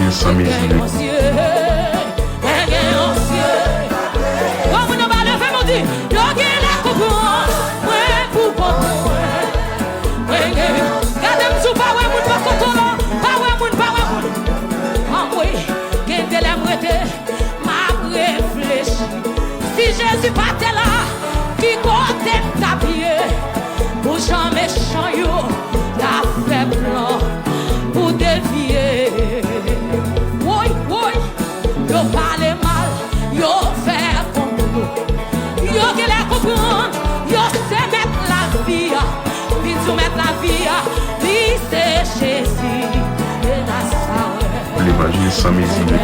L'imagine sans mesure. Si Jésus partait là, qui côté t'habiller, pour jamais méchant yo, t'as fait plan pour dévier. Oui, oui, yo parle mal, yo fait bon, yo qui les comprendre, yo sait mettre la vie, puis tu mettre la vie, puis c'est Jésus et Nazareth. L'imagine sans mesure.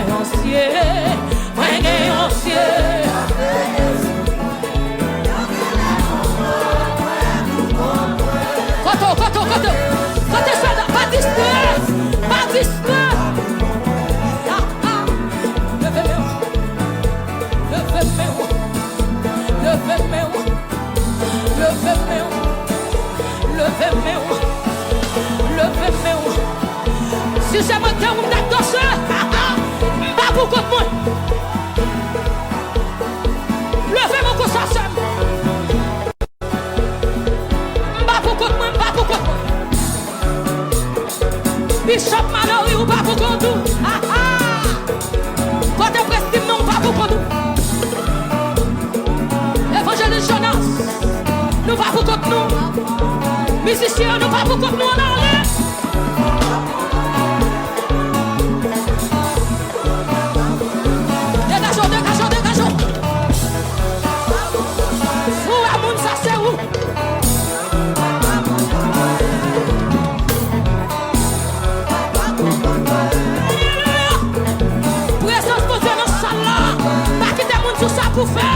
Kote soda, pas distrait. Levez-moi. Si c'est moi qui ai un danseur, pas pour contre moi. Levez-moi comme ça, Sam. Pas pour contre moi. Bishop Mallory ou pas pour contre nous. Côté Prestige, non, pas pour contre nous. Évangéliste Jonas, nous pas pour contre nous. Musiciens, nous pas pour contre nous. Dégagons. Où est mon ça, c'est où? Présence de Dieu dans la salle là. Pas quitter mon tout ça pour faire.